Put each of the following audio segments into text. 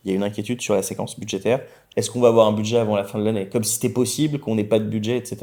Il y a une inquiétude sur la séquence budgétaire. Est-ce qu'on va avoir un budget avant la fin de l'année? Comme si c'était possible qu'on n'ait pas de budget, etc.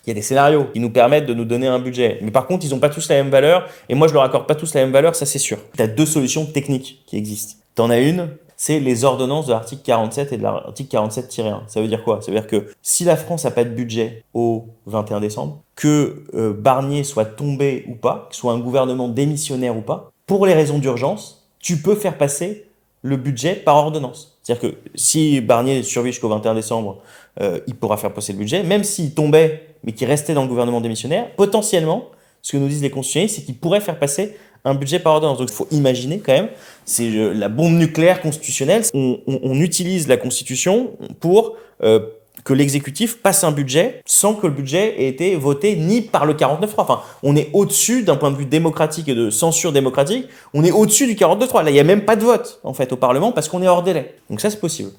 Il y a des scénarios qui nous permettent de nous donner un budget. Mais par contre, ils n'ont pas tous la même valeur. Et moi, je leur accorde pas tous la même valeur, ça c'est sûr. Tu as deux solutions techniques qui existent. Tu en as une, c'est les ordonnances de l'article 47 et de l'article 47-1. Ça veut dire quoi? Ça veut dire que si la France n'a pas de budget au 21 décembre, que Barnier soit tombé ou pas, que soit un gouvernement démissionnaire ou pas, pour les raisons d'urgence, tu peux faire passer le budget par ordonnance. C'est-à-dire que si Barnier survit jusqu'au 21 décembre, il pourra faire passer le budget, même s'il tombait, mais qu'il restait dans le gouvernement démissionnaire, potentiellement, ce que nous disent les constitutionnels, c'est qu'il pourrait faire passer un budget par ordonnance. Donc il faut imaginer quand même, c'est la bombe nucléaire constitutionnelle. On utilise la Constitution pour que l'exécutif passe un budget sans que le budget ait été voté ni par le 49.3. Enfin, on est au-dessus d'un point de vue démocratique et de censure démocratique, on est au-dessus du 42.3. Là, il n'y a même pas de vote, en fait, au Parlement parce qu'on est hors délai. Donc ça, c'est possible.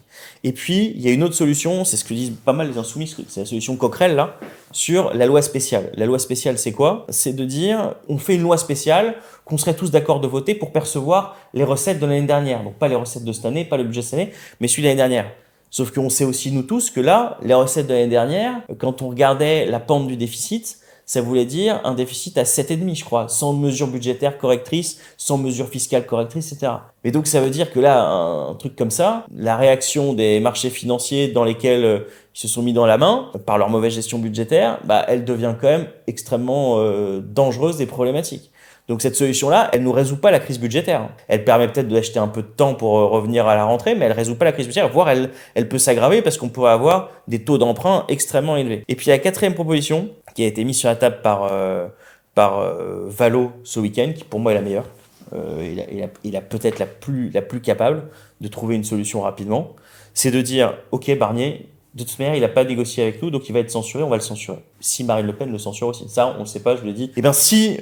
Et puis, il y a une autre solution, c'est ce que disent pas mal les insoumis, c'est la solution Coquerel, là, sur la loi spéciale. La loi spéciale, c'est quoi? C'est de dire, on fait une loi spéciale qu'on serait tous d'accord de voter pour percevoir les recettes de l'année dernière. Donc pas les recettes de cette année, pas le budget de cette année, mais celui de l'année dernière. Sauf qu'on sait aussi, nous tous, que là, les recettes de l'année dernière, quand on regardait la pente du déficit, ça voulait dire un déficit à 7,5, je crois, sans mesures budgétaires correctrices, sans mesures fiscales correctrices, etc. Mais donc ça veut dire que là, un truc comme ça, la réaction des marchés financiers dans lesquels ils se sont mis dans la main, par leur mauvaise gestion budgétaire, bah, elle devient quand même extrêmement dangereuse et problématique. Donc cette solution-là, elle ne nous résout pas la crise budgétaire. Elle permet peut-être d'acheter un peu de temps pour revenir à la rentrée, mais elle ne résout pas la crise budgétaire, voire elle peut s'aggraver parce qu'on pourrait avoir des taux d'emprunt extrêmement élevés. Et puis la quatrième proposition, qui a été mise sur la table par Valo ce week-end, qui pour moi est la meilleure, il a peut-être la plus capable de trouver une solution rapidement, c'est de dire, ok Barnier, de toute manière, il n'a pas négocié avec nous, donc il va être censuré, on va le censurer. Si Marine Le Pen le censure aussi, ça, on ne sait pas, je le dis. Et bien, si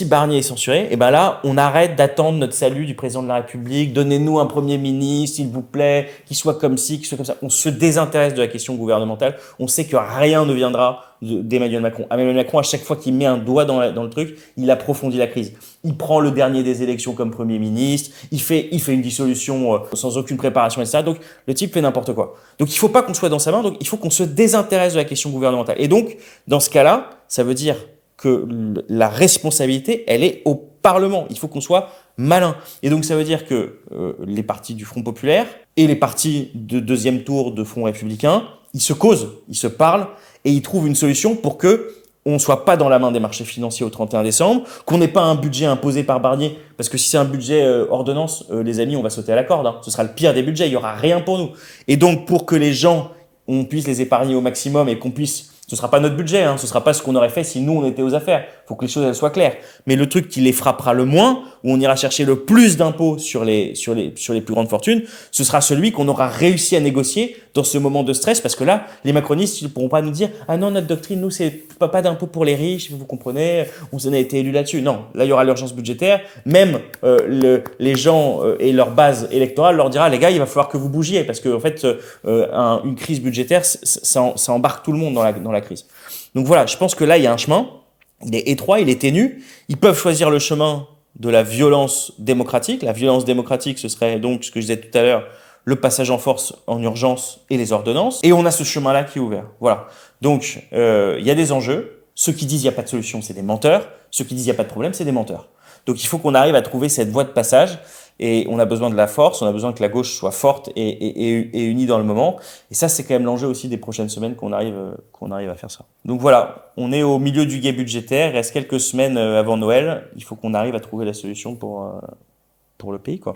Barnier est censuré, et ben là, on arrête d'attendre notre salut du président de la République. Donnez-nous un premier ministre, s'il vous plaît, qui soit comme ci, qui soit comme ça. On se désintéresse de la question gouvernementale. On sait que rien ne viendra d'Emmanuel Macron. Emmanuel Macron, à chaque fois qu'il met un doigt dans le truc, il approfondit la crise. Il prend le dernier des élections comme Premier ministre, il fait une dissolution sans aucune préparation, etc. Donc, le type fait n'importe quoi. Donc, il ne faut pas qu'on soit dans sa main, donc il faut qu'on se désintéresse de la question gouvernementale. Et donc, dans ce cas-là, ça veut dire que la responsabilité, elle est au Parlement. Il faut qu'on soit malin. Et donc, ça veut dire que les partis du Front populaire et les partis de deuxième tour de Front républicain, ils se causent, ils se parlent et ils trouvent une solution pour que on ne soit pas dans la main des marchés financiers au 31 décembre, qu'on n'ait pas un budget imposé par Barnier, parce que si c'est un budget ordonnance, les amis, on va sauter à la corde. Hein. Ce sera le pire des budgets, il n'y aura rien pour nous. Et donc, pour que les gens, on puisse les épargner au maximum et qu'on puisse... Ce sera pas notre budget, hein, ce sera pas ce qu'on aurait fait si nous, on était aux affaires. Il faut que les choses elles soient claires. Mais le truc qui les frappera le moins, où on ira chercher le plus d'impôts sur les plus grandes fortunes, ce sera celui qu'on aura réussi à négocier dans ce moment de stress, parce que là, les macronistes, ils ne pourront pas nous dire « Ah non, notre doctrine, nous, c'est pas d'impôts pour les riches, vous comprenez, on s'en a été élus là-dessus. » Non, là, il y aura l'urgence budgétaire. Même les gens et leur base électorale leur dira « Les gars, il va falloir que vous bougiez, parce que en fait, une crise budgétaire, ça embarque tout le monde dans la crise. » Donc voilà, je pense que là, il y a un chemin. Il est étroit, il est ténu. Ils peuvent choisir le chemin de la violence démocratique. La violence démocratique, ce serait donc, ce que je disais tout à l'heure, le passage en force en urgence et les ordonnances. Et on a ce chemin-là qui est ouvert. Voilà. Donc, il y a des enjeux. Ceux qui disent qu'il n'y a pas de solution, c'est des menteurs. Ceux qui disent qu'il n'y a pas de problème, c'est des menteurs. Donc, il faut qu'on arrive à trouver cette voie de passage. Et on a besoin de la force, on a besoin que la gauche soit forte et unie dans le moment. Et ça, c'est quand même l'enjeu aussi des prochaines semaines qu'on arrive à faire ça. Donc voilà, on est au milieu du gué budgétaire. Il reste quelques semaines avant Noël. Il faut qu'on arrive à trouver la solution pour le pays, quoi.